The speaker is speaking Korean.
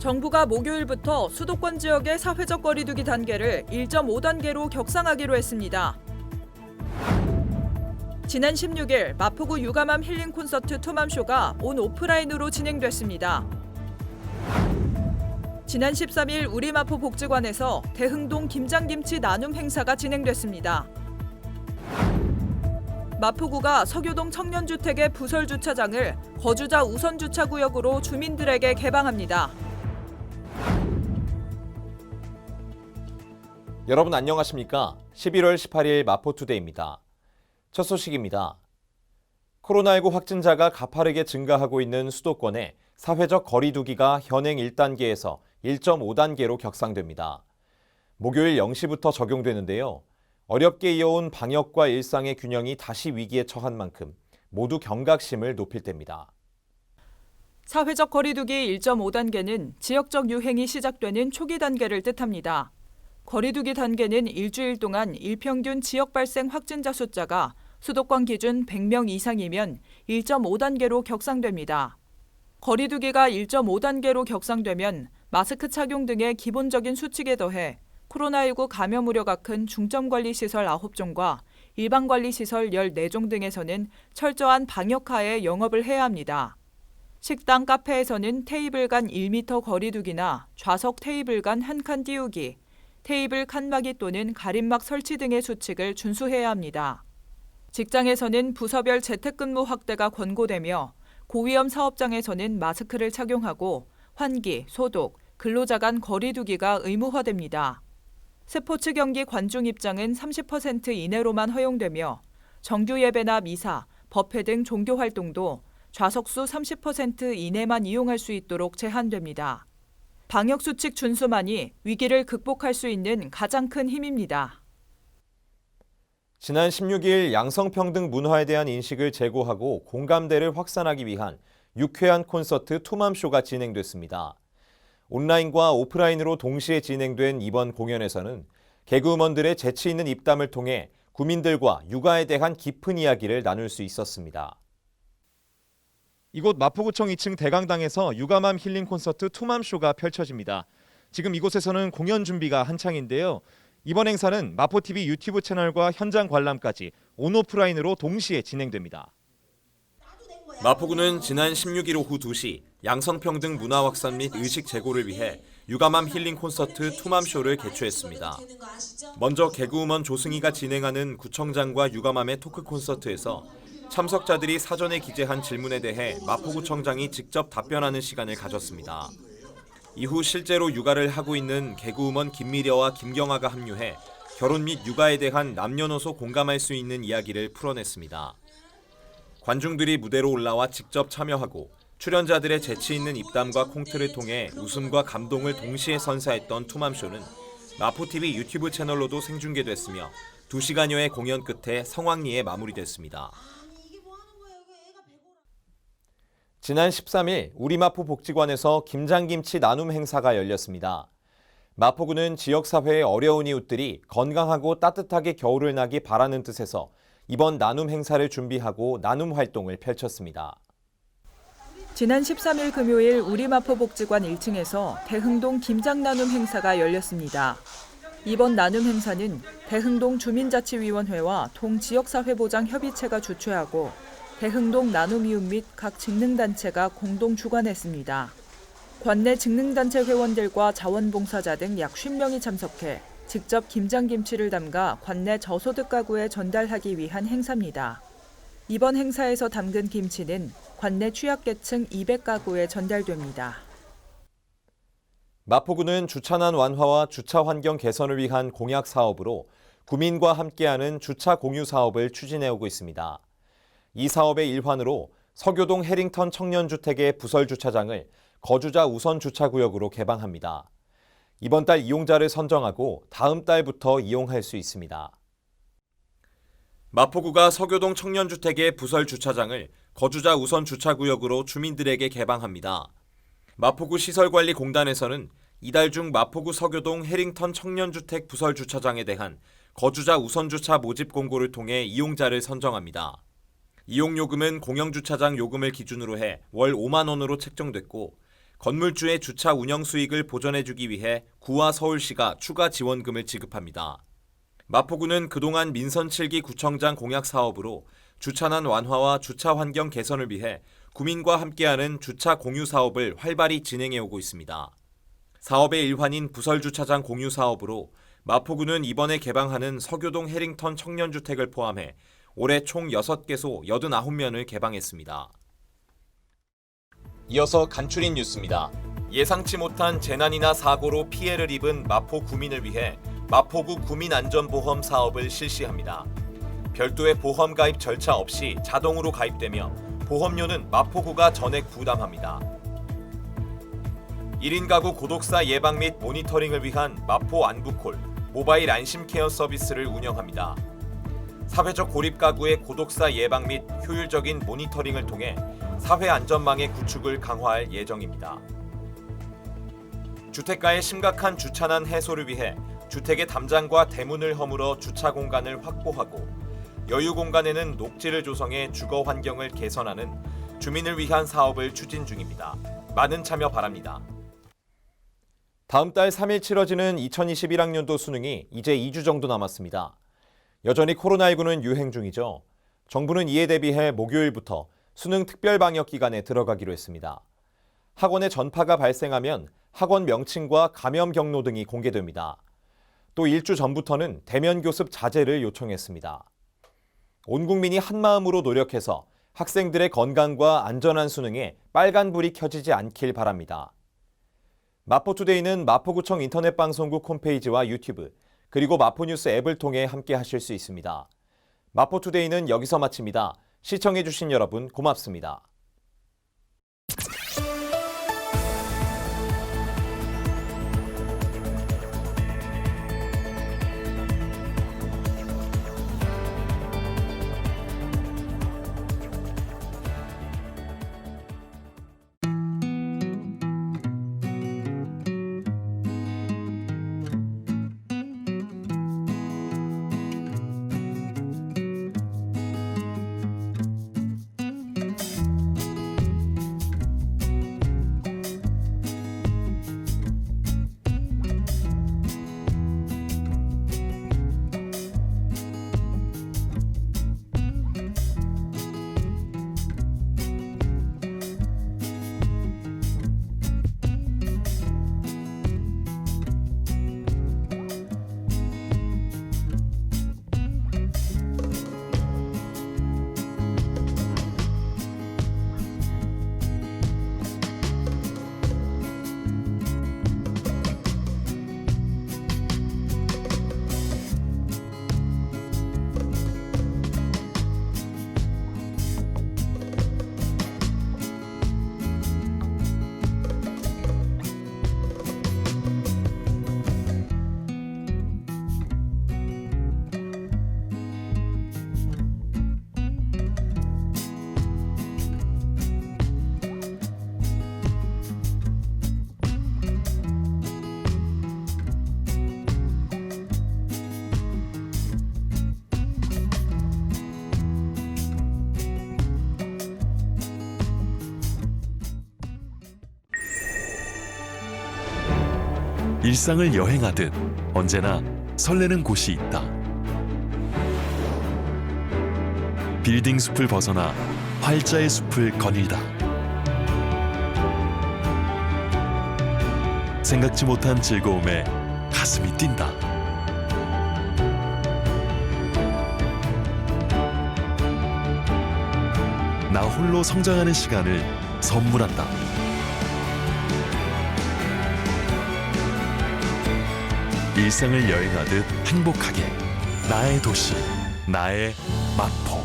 정부가 목요일부터 수도권 지역의 사회적 거리두기 단계를 1.5단계로 격상하기로 했습니다. 지난 16일 마포구 유가맘 힐링 콘서트 투맘쇼가 온 오프라인으로 진행됐습니다. 지난 13일 우리 마포 복지관에서 대흥동 김장김치 나눔 행사가 진행됐습니다. 마포구가 서교동 청년주택의 부설 주차장을 거주자 우선 주차구역으로 주민들에게 개방합니다. 여러분 안녕하십니까? 11월 18일 마포투데이입니다. 첫 소식입니다. 코로나19 확진자가 가파르게 증가하고 있는 수도권에 사회적 거리두기가 현행 1단계에서 1.5단계로 격상됩니다. 목요일 0시부터 적용되는데요. 어렵게 이어온 방역과 일상의 균형이 다시 위기에 처한 만큼 모두 경각심을 높일 때입니다. 사회적 거리두기 1.5단계는 지역적 유행이 시작되는 초기 단계를 뜻합니다. 거리두기 단계는 일주일 동안 일평균 지역 발생 확진자 숫자가 수도권 기준 100명 이상이면 1.5단계로 격상됩니다. 거리두기가 1.5단계로 격상되면 마스크 착용 등의 기본적인 수칙에 더해 코로나19 감염 우려가 큰 중점관리시설 9종과 일반관리시설 14종 등에서는 철저한 방역하에 영업을 해야 합니다. 식당, 카페에서는 테이블 간 1m 거리두기나 좌석 테이블 간 한 칸 띄우기, 테이블 칸막이 또는 가림막 설치 등의 수칙을 준수해야 합니다. 직장에서는 부서별 재택근무 확대가 권고되며 고위험 사업장에서는 마스크를 착용하고 환기, 소독, 근로자 간 거리두기가 의무화됩니다. 스포츠 경기 관중 입장은 30% 이내로만 허용되며 정규 예배나 미사, 법회 등 종교 활동도 좌석수 30% 이내만 이용할 수 있도록 제한됩니다. 방역수칙 준수만이 위기를 극복할 수 있는 가장 큰 힘입니다. 지난 16일 양성평등 문화에 대한 인식을 제고하고 공감대를 확산하기 위한 유쾌한 콘서트 투맘쇼가 진행됐습니다. 온라인과 오프라인으로 동시에 진행된 이번 공연에서는 개그우먼들의 재치 있는 입담을 통해 구민들과 육아에 대한 깊은 이야기를 나눌 수 있었습니다. 이곳 마포구청 2층 대강당에서 유가맘 힐링 콘서트 투맘쇼가 펼쳐집니다. 지금 이곳에서는 공연 준비가 한창인데요. 이번 행사는 마포TV 유튜브 채널과 현장 관람까지 온오프라인으로 동시에 진행됩니다. 마포구는 지난 16일 오후 2시 양성평등 문화 확산 및 의식 제고를 위해 유가맘 힐링 콘서트 투맘쇼를 개최했습니다. 먼저 개그우먼 조승희가 진행하는 구청장과 유가맘의 토크 콘서트에서 참석자들이 사전에 기재한 질문에 대해 마포구청장이 직접 답변하는 시간을 가졌습니다. 이후 실제로 육아를 하고 있는 개그우먼 김미려와 김경아가 합류해 결혼 및 육아에 대한 남녀노소 공감할 수 있는 이야기를 풀어냈습니다. 관중들이 무대로 올라와 직접 참여하고 출연자들의 재치 있는 입담과 콩트를 통해 웃음과 감동을 동시에 선사했던 투맘쇼는 마포TV 유튜브 채널로도 생중계됐으며 2시간여의 공연 끝에 성황리에 마무리됐습니다. 지난 13일 우리 마포 복지관에서 김장김치 나눔 행사가 열렸습니다. 마포구는 지역사회의 어려운 이웃들이 건강하고 따뜻하게 겨울을 나기 바라는 뜻에서 이번 나눔 행사를 준비하고 나눔 활동을 펼쳤습니다. 지난 13일 금요일 우리 마포 복지관 1층에서 대흥동 김장 나눔 행사가 열렸습니다. 이번 나눔 행사는 대흥동 주민자치위원회와 동지역사회보장협의체가 주최하고 대흥동 나눔이웃 및 각 직능단체가 공동 주관했습니다. 관내 직능단체 회원들과 자원봉사자 등 약 50명이 참석해 직접 김장김치를 담가 관내 저소득 가구에 전달하기 위한 행사입니다. 이번 행사에서 담근 김치는 관내 취약계층 200가구에 전달됩니다. 마포구는 주차난 완화와 주차 환경 개선을 위한 공약 사업으로 구민과 함께하는 주차 공유 사업을 추진해오고 있습니다. 이 사업의 일환으로 서교동 해링턴 청년주택의 부설 주차장을 거주자 우선 주차구역으로 개방합니다. 이번 달 이용자를 선정하고 다음 달부터 이용할 수 있습니다. 마포구가 서교동 청년주택의 부설 주차장을 거주자 우선 주차구역으로 주민들에게 개방합니다. 마포구 시설관리공단에서는 이달 중 마포구 서교동 해링턴 청년주택 부설 주차장에 대한 거주자 우선 주차 모집 공고를 통해 이용자를 선정합니다. 이용요금은 공영주차장 요금을 기준으로 해 월 5만 원으로 책정됐고 건물주의 주차 운영 수익을 보전해주기 위해 구와 서울시가 추가 지원금을 지급합니다. 마포구는 그동안 민선 7기 구청장 공약 사업으로 주차난 완화와 주차 환경 개선을 위해 구민과 함께하는 주차 공유 사업을 활발히 진행해 오고 있습니다. 사업의 일환인 부설주차장 공유 사업으로 마포구는 이번에 개방하는 서교동 해링턴 청년주택을 포함해 올해 총 6개소 89면을 개방했습니다. 이어서 간추린 뉴스입니다. 예상치 못한 재난이나 사고로 피해를 입은 마포 구민을 위해 마포구 구민안전보험 사업을 실시합니다. 별도의 보험 가입 절차 없이 자동으로 가입되며 보험료는 마포구가 전액 부담합니다. 1인 가구 고독사 예방 및 모니터링을 위한 마포 안부콜 모바일 안심케어 서비스를 운영합니다. 사회적 고립 가구의 고독사 예방 및 효율적인 모니터링을 통해 사회 안전망의 구축을 강화할 예정입니다. 주택가의 심각한 주차난 해소를 위해 주택의 담장과 대문을 허물어 주차 공간을 확보하고 여유 공간에는 녹지를 조성해 주거 환경을 개선하는 주민을 위한 사업을 추진 중입니다. 많은 참여 바랍니다. 다음 달 3일 치러지는 2021학년도 수능이 이제 2주 정도 남았습니다. 여전히 코로나19는 유행 중이죠. 정부는 이에 대비해 목요일부터 수능 특별 방역 기간에 들어가기로 했습니다. 학원에 전파가 발생하면 학원 명칭과 감염 경로 등이 공개됩니다. 또 일주 전부터는 대면 교습 자제를 요청했습니다. 온 국민이 한마음으로 노력해서 학생들의 건강과 안전한 수능에 빨간불이 켜지지 않길 바랍니다. 마포투데이는 마포구청 인터넷 방송국 홈페이지와 유튜브, 그리고 마포뉴스 앱을 통해 함께 하실 수 있습니다. 마포투데이는 여기서 마칩니다. 시청해주신 여러분 고맙습니다. 일상을 여행하듯 언제나 설레는 곳이 있다. 빌딩 숲을 벗어나 활자의 숲을 거닐다. 생각지 못한 즐거움에 가슴이 뛴다. 나 홀로 성장하는 시간을 선물한다. 일상을 여행하듯 행복하게 나의 도시, 나의 마포.